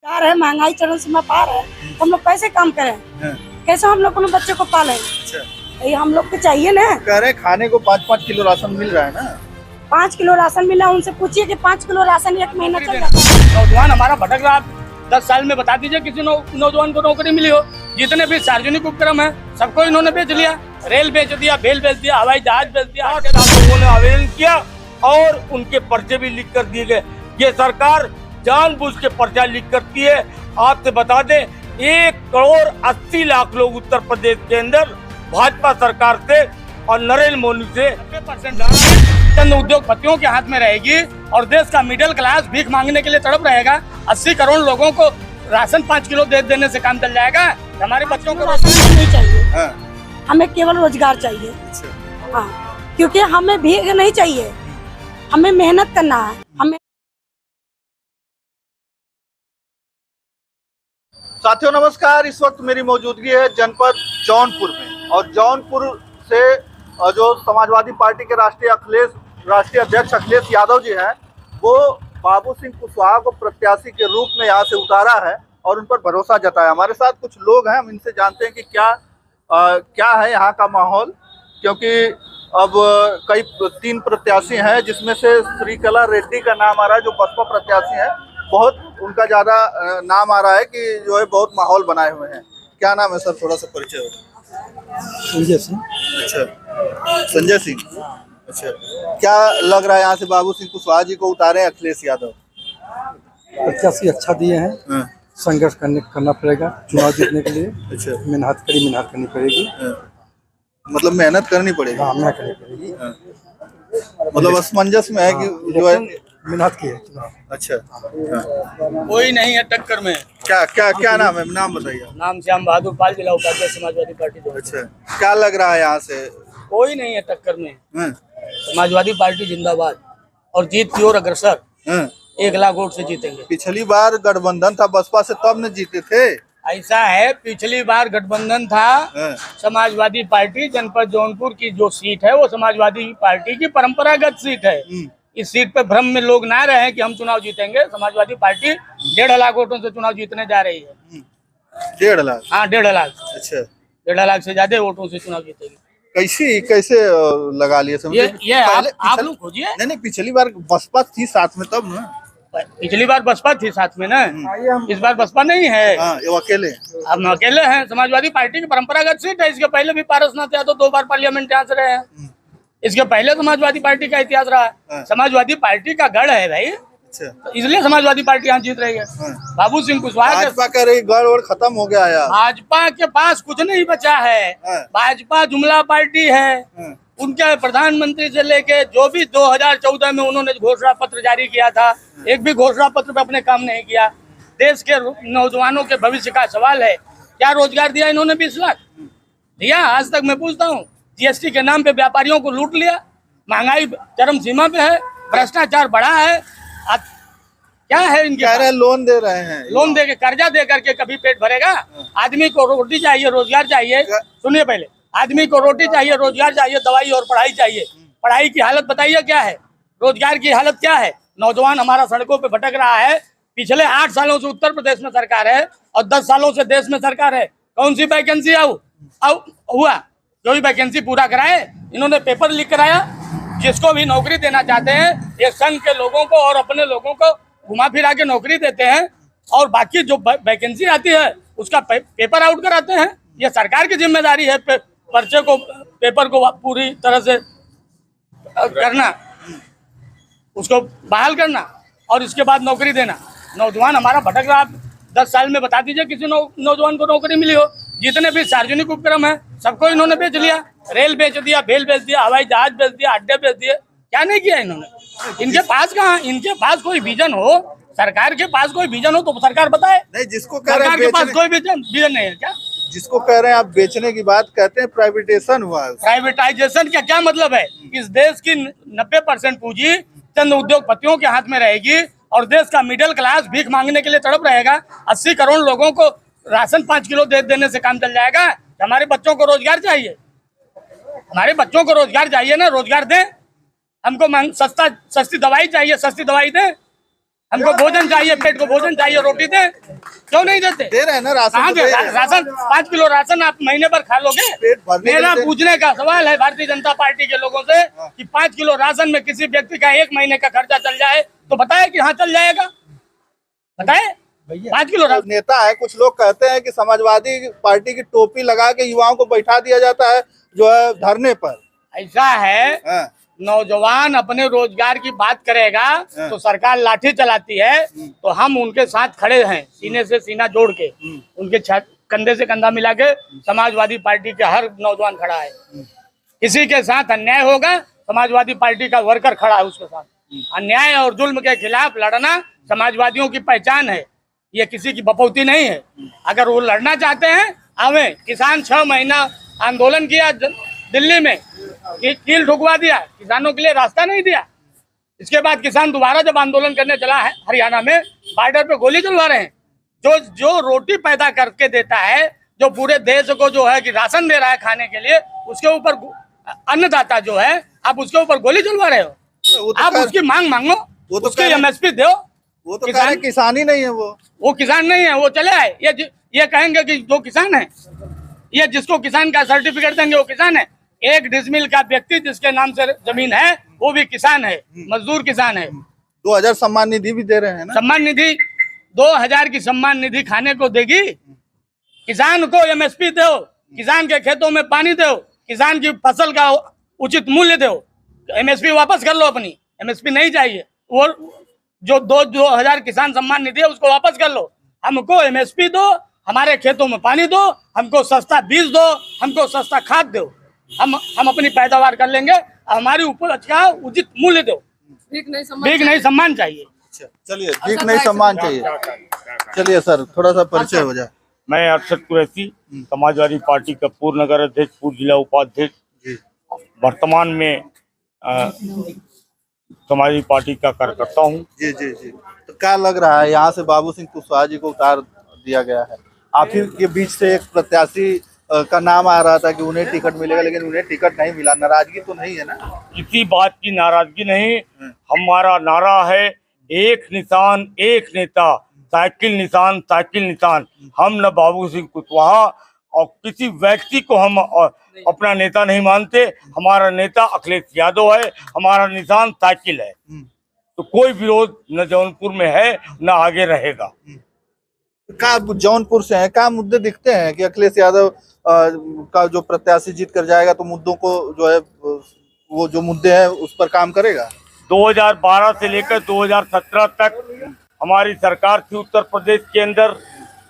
पार है, महंगाई चरम सीमा पार है, तो हम लोग कैसे काम करें? कैसे हम लोग अपने बच्चे को पालें? ये हम लोग को चाहिए ना। कह रहे खाने को 5-5 किलो राशन मिल रहा है ना। 5 किलो राशन मिला, उनसे पूछिए कि 5 किलो राशन 1 महीना चल जाता है। नौजवान हमारा भटक रहा, 10 साल में बता दीजिए किसी नौजवान को नौकरी मिली हो। जितने भी सार्वजनिक उपक्रम है सबको इन्होंने बेच लिया, रेल बेच दिया, बेल बेच दिया, हवाई जहाज बेच दिया। लोगों ने आवेदन किया और उनके पर्चे भी लिख कर दिए गए। ये सरकार जानबूझ के पर्चा लिख करती है। आपसे बता दें 1,80,00,000 लोग उत्तर प्रदेश के अंदर भाजपा सरकार से और नरेंद्र मोदी से 90% चंद उद्योगपतियों के हाथ में रहेगी और देश का मिडिल क्लास भीख मांगने के लिए तड़प रहेगा। 80 करोड़ लोगों को राशन 5 किलो दे देने से काम चल जाएगा। हमारे बच्चों को राशन नहीं चाहिए, हमें केवल रोजगार चाहिए। हाँ, क्योंकि हमें भीख नहीं चाहिए, हमें मेहनत करना है। हमें साथियों नमस्कार, इस वक्त मेरी मौजूदगी है जनपद जौनपुर में और जौनपुर से जो समाजवादी पार्टी के राष्ट्रीय अध्यक्ष अखिलेश यादव जी हैं, वो बाबू सिंह कुशवाहा को प्रत्याशी के रूप में यहाँ से उतारा है और उन पर भरोसा जताया। हमारे साथ कुछ लोग हैं, हम इनसे जानते हैं कि क्या है यहाँ का माहौल, क्योंकि अब कई 3 प्रत्याशी हैं जिसमें से श्रीकला रेड्डी का नाम आ रहा है जो बसपा प्रत्याशी है। बहुत उनका ज्यादा नाम आ रहा है कि जो है बहुत माहौल बनाए हुए हैं। क्या नाम है सर, थोड़ा सा परिचय हो? संजय सिंह। अच्छा, संजय सिंह। अच्छा, क्या लग रहा है यहाँ से बाबू सिंह कुशवाहा जी को उतारे अखिलेश यादव? प्रत्याशी अच्छा दिए हैं, संघर्ष करना पड़ेगा चुनाव जीतने के लिए। अच्छा, मेहनत करनी पड़ेगी। मतलब मेहनत करनी पड़ेगी। हाँ, मेहनत करनी पड़ेगी। मतलब असमंजस में है कि जो है मेहनत की है। अच्छा, कोई नहीं है टक्कर में। क्या नाम है, नाम बताइए। नाम श्याम बहादुर पाल, जिला उपाध्यक्ष समाजवादी पार्टी। अच्छा, क्या लग रहा है यहाँ से? कोई नहीं है टक्कर में। समाजवादी पार्टी जिंदाबाद और जीत की ओर अग्रसर। 1,00,000 वोट से जीतेंगे। पिछली बार गठबंधन था बसपा से, तब न जीते थे। ऐसा है, पिछली बार गठबंधन था, समाजवादी पार्टी जनपद जौनपुर की जो सीट है वो समाजवादी पार्टी की परंपरागत सीट है। इस सीट पे भ्रम में लोग ना रहे कि हम चुनाव जीतेंगे। समाजवादी पार्टी 1,50,000 वोटों से चुनाव जीतने जा रही है। 1,50,000? हाँ, 1,50,000। अच्छा, 1,50,000 से ज्यादा वोटों से चुनाव जीतेगी। कैसे लगा लिए समझे? ये आप लोग खोजिए। नहीं, पिछली बार बसपा थी साथ में तब ना। पिछली बार बसपा थी साथ में ना, इस बार बसपा नहीं है। वो अकेले हम अकेले हैं। समाजवादी पार्टी की परंपरागत सीट है। इसके पहले भी पारसनाथ यादव 2 बार पार्लियामेंट यहाँ से रहे हैं। इसके पहले समाजवादी पार्टी का इतिहास रहा है। समाजवादी पार्टी का गढ़ है भाई। तो इसलिए समाजवादी पार्टी यहाँ जीत रही है। बाबू सिंह कुशवाहा भाजपा कह रही गढ़ खत्म हो गया यार। भाजपा के पास कुछ नहीं बचा है। भाजपा जुमला पार्टी है। उनके प्रधानमंत्री से लेके जो भी 2014 में उन्होंने घोषणा पत्र जारी किया था, एक भी घोषणा पत्र पे अपने काम नहीं किया। देश के नौजवानों के भविष्य का सवाल है। क्या रोजगार दिया इन्होंने? 20 लाख दिया? आज तक मैं पूछता हूँ। जीएसटी के नाम पे व्यापारियों को लूट लिया। महंगाई चरम सीमा पे है, भ्रष्टाचार बढ़ा है। क्या है इनके? कह रहे लोन दे रहे हैं। लोन दे के, कर्जा दे करके कभी पेट भरेगा? आदमी को रोटी चाहिए, रोजगार चाहिए। सुनिए पहले, आदमी को रोटी चाहिए, रोजगार चाहिए, दवाई और पढ़ाई चाहिए। पढ़ाई की हालत बताइए क्या है, रोजगार की हालत क्या है? नौजवान हमारा सड़कों पे भटक रहा है। पिछले 8 सालों से उत्तर प्रदेश में सरकार है और 10 सालों से देश में सरकार है। कौन सी वैकेंसी हुआ? जो भी वैकेंसी पूरा कराए। इन्होंने पेपर लीक कराया। जिसको भी नौकरी देना चाहते हैं, ये संघ के लोगों को और अपने लोगों को घुमा फिरा के नौकरी देते हैं और बाकी जो वैकेंसी आती है उसका पेपर आउट कराते हैं। ये सरकार की जिम्मेदारी है पेपर को पूरी तरह से करना, उसको बहाल करना और इसके बाद नौकरी देना। नौजवान हमारा भटक रहा, 10 साल में बता दीजिए किसी नौजवान को नौकरी मिली हो। जितने भी सार्वजनिक उपक्रम है सबको इन्होंने बेच लिया, रेल बेच दिया, बेल बेच दिया, हवाई जहाज बेच दिया, अड्डे बेच दिए। क्या नहीं किया इन्होंने? इनके पास कहाँ? इनके पास कोई विजन हो, सरकार के पास कोई विजन हो तो सरकार बताए। नहीं, जिसको कह रहे हैं सरकार के पास कोई विजन नहीं है क्या? जिसको कह रहे हैं आप बेचने की बात कहते हैं, प्राइवेटाइजेशन हुआ है। प्राइवेटाइजेशन का क्या मतलब है? इस देश की 90% पूंजी चंद उद्योगपतियों के हाथ में रहेगी और देश का मिडिल क्लास भीख मांगने के लिए तड़प रहेगा। 80 करोड़ लोगों को राशन 5 किलो दे देने से काम चल जाएगा। हमारे बच्चों को रोजगार चाहिए, हमारे बच्चों को रोजगार चाहिए ना। रोजगार दें हमको। सस्ती दवाई चाहिए, सस्ती दवाई दें। हमको भोजन चाहिए, पेट को भोजन चाहिए, रोटी दे, क्यों नहीं देते? दे रहे हैं ना राशन, कहाँ तो दे रहे हैं। राशन 5 किलो राशन आप महीने भर खा लोगे? पेट भरने के मेरा लिए पूछने का सवाल है भारतीय जनता पार्टी के लोगों से कि 5 किलो राशन में किसी व्यक्ति का 1 महीने का खर्चा चल जाए तो बताए कि हाँ चल जाएगा, बताए? 5 किलो राशन। नेता है, कुछ लोग कहते हैं कि समाजवादी पार्टी की टोपी लगा के युवाओं को बैठा दिया जाता है जो है धरने पर। ऐसा है, हाँ। नौजवान अपने रोजगार की बात करेगा तो सरकार लाठी चलाती है, तो हम उनके साथ खड़े हैं, सीने से सीना जोड़ के, उनके कंधे से कंधा मिला के समाजवादी पार्टी के हर नौजवान खड़ा है। किसी के साथ अन्याय होगा, समाजवादी पार्टी का वर्कर खड़ा है उसके साथ। अन्याय और जुल्म के खिलाफ लड़ना समाजवादियों की पहचान है, ये किसी की बपौती नहीं है। अगर वो लड़ना चाहते हैं आवे। किसान 6 महीना आंदोलन किया दिल्ली में, कील ठुकवा दिया, किसानों के लिए रास्ता नहीं दिया। इसके बाद किसान दोबारा जब आंदोलन करने चला है हरियाणा में, बॉर्डर पे गोली चलवा रहे हैं। जो रोटी पैदा करके देता है, जो पूरे देश को जो है कि राशन दे रहा है खाने के लिए, उसके ऊपर अन्नदाता जो है आप उसके ऊपर गोली चलवा रहे हो। आप उसकी मांग मांगो, वो तो उसकी MSP दो। वो तो किसान ही नहीं है, वो किसान नहीं है, वो चले आए। ये कहेंगे कि जो किसान है, ये जिसको किसान का सर्टिफिकेट देंगे वो किसान है। 1 डिसमिल का व्यक्ति जिसके नाम से जमीन है वो भी किसान है, मजदूर किसान है। 2000 सम्मान निधि भी दे रहे हैं ना। सम्मान निधि 2000 की सम्मान निधि खाने को देगी? किसान को MSP दो, किसान के खेतों में पानी दो, किसान की फसल का उचित मूल्य दो। MSP वापस कर लो अपनी, MSP नहीं चाहिए। वो जो 2000 किसान सम्मान निधि है उसको वापस कर लो। हमको MSP दो, हमारे खेतों में पानी दो, हमको सस्ता बीज दो, हमको सस्ता खाद दो, हम अपनी पैदावार कर लेंगे। हमारी उपज का उचित मूल्य दो। भीख नहीं सम्मान चाहिए। चलिए, भीख नहीं सम्मान चाहिए। चलिए सर, थोड़ा सा परिचय हो जाए। मैं अरशद कुरैशी, समाजवादी पार्टी का पूर्व नगर अध्यक्ष, पूर्व जिला उपाध्यक्ष, वर्तमान में समाजवादी पार्टी का कार्यकर्ता हूँ। जी जी जी। तो क्या लग रहा है, यहाँ से बाबू सिंह कुशवाहा जी को उतार दिया गया है, आखिर के बीच से एक प्रत्याशी का नाम आ रहा था कि उन्हें टिकट मिलेगा, लेकिन उन्हें टिकट नहीं मिला। नाराजगी तो नहीं है ना? किसी बात की नाराजगी नहीं। हमारा नारा है एक निशान एक नेता, साइकिल निशान साइकिल निशान। हम न बाबू सिंह कुशवाहा और किसी व्यक्ति को हम अपना नेता नहीं मानते। हमारा नेता अखिलेश यादव है, हमारा निशान साइकिल है। तो कोई विरोध न जौनपुर में है न आगे रहेगा। क्या जौनपुर से है, क्या मुद्दे दिखते हैं कि अखिलेश यादव का जो प्रत्याशी जीत कर जाएगा तो मुद्दों को जो है वो जो मुद्दे हैं उस पर काम करेगा? 2012 से लेकर 2017 तक हमारी सरकार थी उत्तर प्रदेश के अंदर।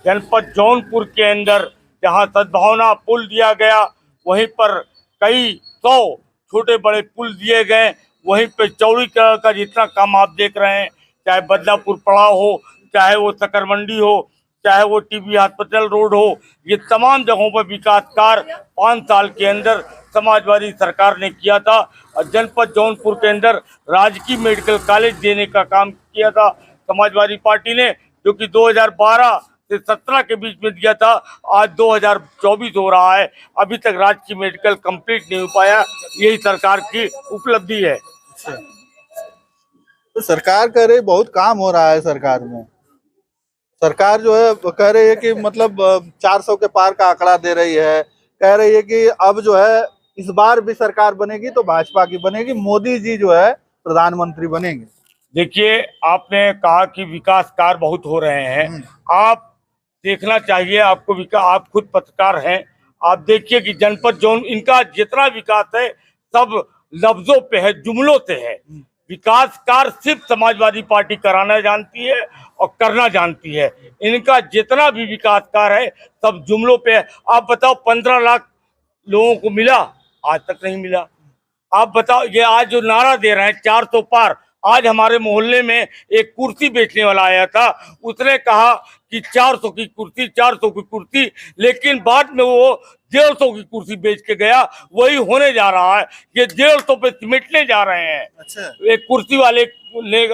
जनपद जौनपुर के अंदर जहां सद्भावना पुल दिया गया, वहीं पर कई 100 छोटे बड़े पुल दिए गए। वहीं पे चौड़ीकरण का जितना काम आप देख रहे हैं, चाहे बदलापुर पड़ाव हो, चाहे वो सकरमंडी हो, चाहे वो टीबी हॉस्पिटल रोड हो, ये तमाम जगहों पर विकास कार्य 5 साल के अंदर समाजवादी सरकार ने किया था। और जनपद जौनपुर के अंदर राजकीय मेडिकल कॉलेज देने का काम किया था समाजवादी पार्टी ने, जो कि 2012 से 17 के बीच में दिया था। आज 2024 हो रहा है, अभी तक राजकीय मेडिकल कंप्लीट नहीं हो पाया। यही सरकार की उपलब्धि है। तो सरकार कह रही बहुत काम हो रहा है सरकार में। सरकार जो है कह रही है कि मतलब 400 के पार का आंकड़ा दे रही है। कह रही है कि अब जो है इस बार भी सरकार बनेगी तो भाजपा की बनेगी, मोदी जी जो है प्रधानमंत्री बनेंगे। देखिए, आपने कहा कि विकास कार्य बहुत हो रहे हैं। आप देखना चाहिए, आपको आप खुद पत्रकार हैं, आप देखिए कि जनपद जौन इनका जितना विकास है सब लफ्जों पे है, जुमलों से है। विकास कार्य सिर्फ समाजवादी पार्टी कराना जानती है और करना जानती है। इनका जितना भी विकास कार्य है सब जुमलों पे है। आप बताओ 15 लाख लोगों को मिला? आज तक नहीं मिला। आप बताओ, ये आज जो नारा दे रहे हैं 400 पार, आज हमारे मोहल्ले में एक कुर्सी बेचने वाला आया था, उसने कहा कि 400 की कुर्सी 400 की कुर्सी, लेकिन बाद में वो 150 की कुर्सी बेच के गया। वही होने जा रहा है, ये 150 पे सिमटने जा रहे हैं। अच्छा। एक कुर्सी वाले ले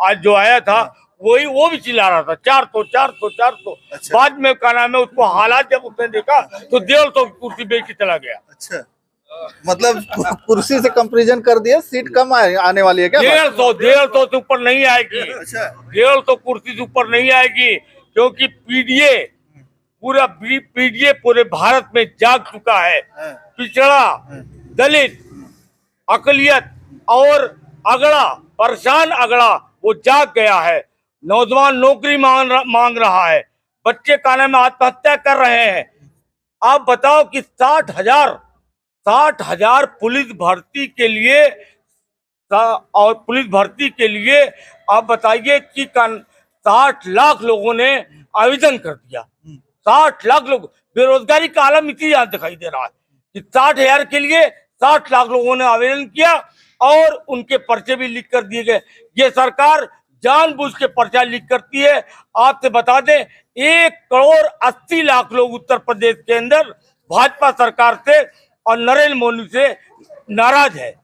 आज जो आया था वही वो भी चिल्ला रहा था 400 400 400। अच्छा। बाद में क्या नाम है, उसको हालात जब उसने देखा तो 150 की कुर्सी बेच के चला गया। अच्छा। मतलब कुर्सी से कंपैरिजन कर दिया, सीट कम आने वाली है क्या? 150 से ऊपर नहीं आएगी। अच्छा, 150 कुर्सी से ऊपर नहीं आएगी, क्योंकि पीडीए पूरे भारत में जाग चुका है। पिछड़ा, दलित, अकलियत और अगड़ा, परेशान अगड़ा वो जाग गया है। नौजवान नौकरी मांग रहा है, बच्चे खाने में आत्महत्या कर रहे हैं। आप बताओ कि 60,000 पुलिस भर्ती के लिए, और पुलिस भर्ती के लिए आप बताइए कि 60 लाख लोगों ने आवेदन कर दिया। 60 लाख लोग, बेरोजगारी का आलम इसी यहाँ दिखाई दे रहा है कि 60,000 के लिए 60 लाख लोगों ने आवेदन किया और उनके पर्चे भी लीक कर दिए गए। ये सरकार जानबूझ के पर्चा लीक करती है। आपसे बता दें, 1,80,00,000 लोग उत्तर प्रदेश के अंदर भाजपा सरकार से और नरेंद्र मोदी से नाराज है।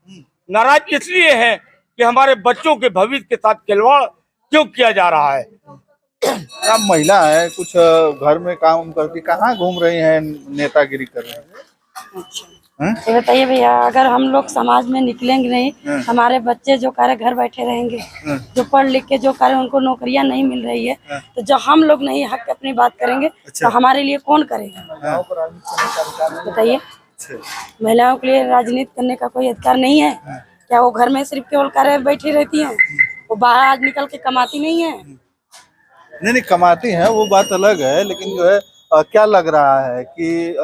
नाराज इसलिए है कि हमारे बच्चों के भविष्य के साथ खिलवाड़ क्यों किया जा रहा है। आप महिला है, कुछ घर में काम करती, कहाँ घूम रही हैं, नेतागिरी कर रही हैं? तो बताइए भैया, अगर हम लोग समाज में निकलेंगे नहीं, हमारे बच्चे जो करे घर बैठे रहेंगे, जो पढ़ लिख के जो करे उनको नौकरियां नहीं मिल रही है, तो जो हम लोग नहीं हक अपनी बात करेंगे तो हमारे लिए कौन करेगा? बताइए, महिलाओं के लिए राजनीति करने का कोई अधिकार नहीं है क्या? वो घर में सिर्फ केवल करे बैठी रहती हैं, वो बाहर आज निकल के कमाती नहीं है? नहीं कमाती हैं, वो बात अलग है, लेकिन जो है क्या लग रहा है कि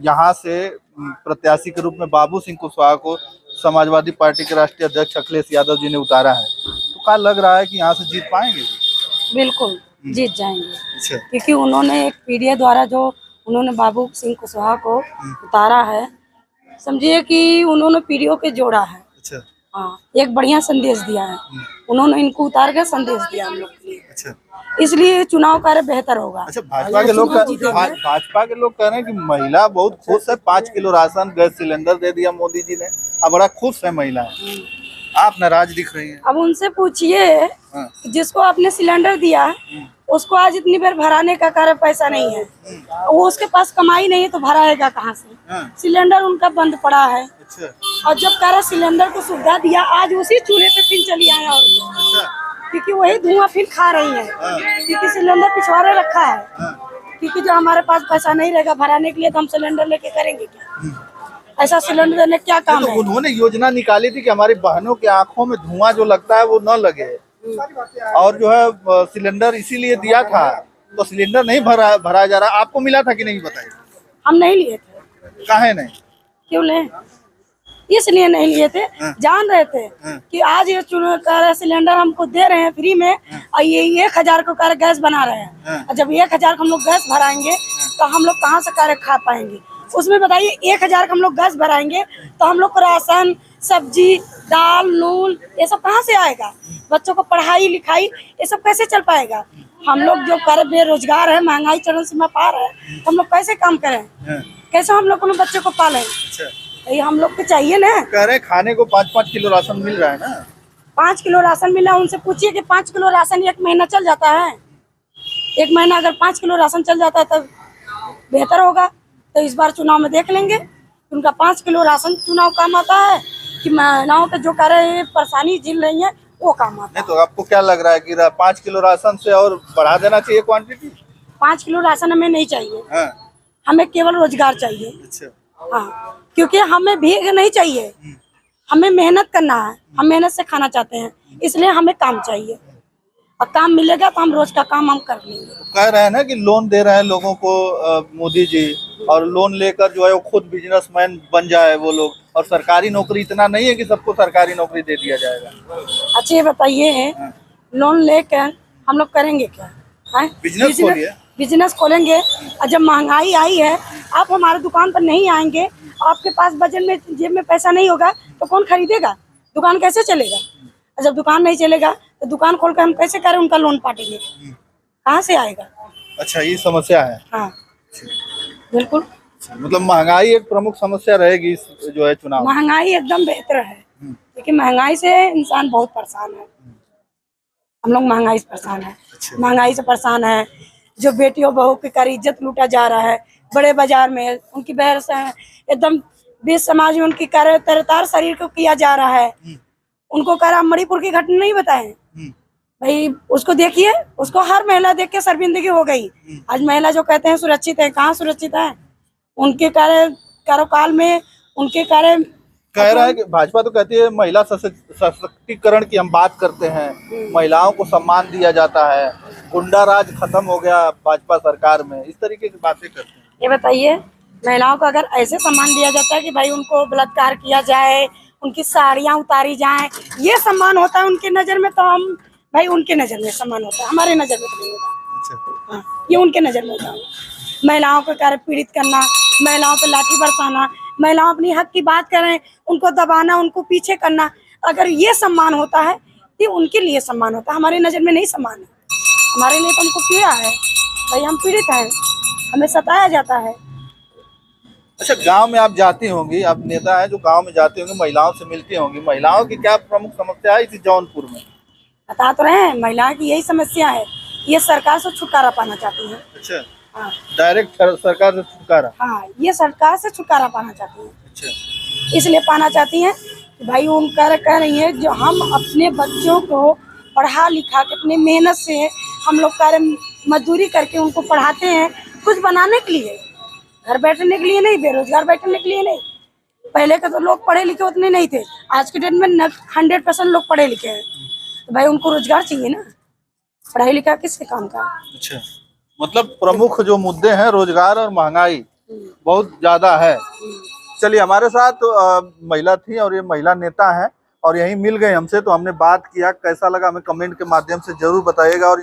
यहाँ से प्रत्याशी के रूप में बाबू सिंह कुशवाहा को समाजवादी पार्टी के राष्ट्रीय अध्यक्ष अखिलेश यादव जी ने उतारा है, तो क्या लग रहा है कि यहाँ से जीत पाएंगे? बिल्कुल जीत जाएंगे, क्योंकि उन्होंने एक पीडीए द्वारा जो उन्होंने बाबू सिंह कुशवाहा को उतारा है, समझिए कि उन्होंने पीडीओ के जोड़ा है। हाँ, एक बढ़िया संदेश दिया है, उन्होंने इनको उतार के संदेश दिया हम लोग के लिए। इसलिए चुनाव कार्य बेहतर होगा। अच्छा, भाजपा के लोग कह रहे हैं कि महिला बहुत खुश है, 5 किलो राशन गैस सिलेंडर दे दिया मोदी जी ने, अब बड़ा खुश है महिला। आप नाराज दिख रही हैं। अब उनसे पूछिए, जिसको आपने सिलेंडर दिया उसको आज इतनी बार भराने का कार्य पैसा नहीं है, वो उसके पास कमाई नहीं है तो भराएगा कहाँ से? सिलेंडर उनका बंद पड़ा है। और जब कार्य सिलेंडर को सुविधा दिया, आज उसी चूल्हे पे फिर चली आया, क्योंकि वही धुआं फिर खा रही है, क्योंकि सिलेंडर पिछवाड़े रखा है। क्योंकि जो हमारे पास पैसा नहीं रहेगा भराने के लिए तो हम सिलेंडर लेके करेंगे क्या? ऐसा सिलेंडर देने क्या काम है? उन्होंने योजना निकाली थी कि हमारी बहनों की आंखों में धुआं जो लगता है वो न लगे, और जो है सिलेंडर इसीलिए दिया था, तो सिलेंडर नहीं भरा जा रहा। आपको मिला था कि नहीं, बताइए? हम नहीं लिए थे। काहे नहीं? क्यों लें? इसलिए नहीं लिए थे, जान रहे थे कि आज ये सिलेंडर हमको दे रहे हैं फ्री में, और ये 1,000 को कार्य गैस बना रहे हैं, और जब 1,000 को हम लोग गैस भराएंगे तो हम लोग कहाँ से कार्य खा पाएंगे? उसमें बताइए, 1,000 का हम लोग गैस भराएंगे तो हम लोग को राशन, सब्जी, दाल, नून ये सब कहाँ से आएगा? बच्चों को पढ़ाई लिखाई ये सब कैसे चल पाएगा? हम लोग जो कर बेरोजगार है, महंगाई चरम सीमा पार है, तो हम लोग कैसे काम करें? कैसे हम लोग अपने बच्चों को पालें? ये हम लोग को चाहिए ना। कह रहे खाने को 5-5 किलो राशन मिल रहा है ना? 5 किलो राशन मिला, उनसे पूछिए कि 5 किलो राशन 1 महीना चल जाता है? 1 महीना अगर 5 किलो राशन चल जाता है तो बेहतर होगा। तो इस बार चुनाव में देख लेंगे उनका 5 किलो राशन चुनाव काम आता है कि महिलाओं के जो कार्य परेशानी झेल रही है वो काम आता है। नहीं तो आपको क्या लग रहा है कि 5 किलो राशन से और बढ़ा देना चाहिए क्वांटिटी? 5 किलो राशन हमें नहीं चाहिए, हमें केवल रोजगार चाहिए। अच्छा। हाँ, क्योंकि हमें भीख नहीं चाहिए, हमें मेहनत करना है, हम मेहनत से खाना चाहते हैं, इसलिए हमें काम चाहिए, और काम मिलेगा तो हम रोज का काम हम कर लेंगे। कह रहे हैं ना कि लोन दे रहे हैं लोगों को मोदी जी, और लोन लेकर जो है वो खुद बिजनेसमैन बन जाए वो लोग, और सरकारी नौकरी इतना नहीं है कि सबको सरकारी नौकरी दे दिया जाएगा। अच्छा, ये बताइए, लोन लेकर हम लोग करेंगे क्या? बिजनेस खोलेंगे, और जब महंगाई आई है, आप हमारे दुकान पर नहीं आएंगे, आपके पास बजट में जेब में पैसा नहीं होगा तो कौन खरीदेगा? दुकान कैसे चलेगा? और जब दुकान नहीं चलेगा तो दुकान खोलकर हम कैसे करें उनका लोन पाटेंगे? कहाँ से आएगा? अच्छा, ये समस्या है। हाँ, बिल्कुल। मतलब महंगाई एक प्रमुख समस्या रहेगी इस जो है चुनाव। महंगाई एकदम बेहतर है, लेकिन महंगाई से इंसान बहुत परेशान है। हम लोग महंगाई से परेशान है। महंगाई से परेशान है, जो बेटियों बहू की कर इज्जत लूटा जा रहा है, बड़े बाजार में उनकी बहस एकदम बीच समाज में उनकी तरतार शरीर को किया जा रहा है। उनको कह रहा मणिपुर की घटना नहीं बताए भाई, उसको देखिए, उसको हर महिला देख के शर्मिंदगी हो गई। आज महिला जो कहते हैं सुरक्षित है, कहाँ सुरक्षित है? उनके कार्यकाल में उनके कह रहा है कि भाजपा तो कहती है महिला सशक्तिकरण की हम बात करते हैं, महिलाओं को सम्मान दिया जाता है, गुंडा राज खत्म हो गया भाजपा सरकार में, इस तरीके की बातें करते हैं। ये बताइए, महिलाओं को अगर ऐसे सम्मान दिया जाता है कि भाई उनको बलात्कार किया जाए, उनकी साड़ियाँ उतारी जाएं, ये सम्मान होता है उनकी नज़र में, तो हम भाई उनके नज़र में सम्मान होता है, हमारे नज़र में तो नहीं होता। अच्छा। हाँ, ये उनके नज़र में होता है। महिलाओं को कार्य पीड़ित करना, महिलाओं पे लाठी बरसाना, महिलाओं अपनी हक की बात करें उनको दबाना, उनको पीछे करना, अगर ये सम्मान होता है तो उनके लिए सम्मान होता है, हमारे नज़र में नहीं सम्मान है। हमारे लिए तो हमको पीड़ा है भाई, हम पीड़ित हैं, हमें सताया जाता है। अच्छा, गांव में आप जाती होंगी, आप नेता हैं जो गांव में जाती होंगी, महिलाओं से मिलती होंगी, महिलाओं की क्या प्रमुख समस्या आई थी जौनपुर में? बता तो रहे हैं, महिलाओं की यही समस्या है, ये सरकार से छुटकारा पाना चाहती है। अच्छा, हाँ डायरेक्ट सरकार से छुटकारा? हाँ, ये सरकार से छुटकारा पाना चाहती है। अच्छा। इसलिए पाना चाहती हैं कि भाई उनका कह रही है जो हम अपने बच्चों को पढ़ा लिखा के अपनी मेहनत से हम लोग कार्य मजदूरी करके उनको पढ़ाते हैं, कुछ बनाने के लिए, घर बैठने के लिए नहीं, बेरोजगार बैठने के लिए नहीं। पहले के तो लोग पढ़े लिखे उतने नहीं थे, आज के डेट में 100% लोग पढ़े लिखे हैं, तो भाई उनको रोजगार चाहिए ना, पढ़ाई लिखा किसके काम का? अच्छा, मतलब प्रमुख जो मुद्दे हैं रोजगार और महंगाई बहुत ज्यादा है। चलिए, हमारे साथ महिला थी और ये महिला नेता हैं और यहीं मिल गए हमसे, तो हमने बात किया, कैसा लगा हमें कमेंट के माध्यम से जरूर बताइएगा। और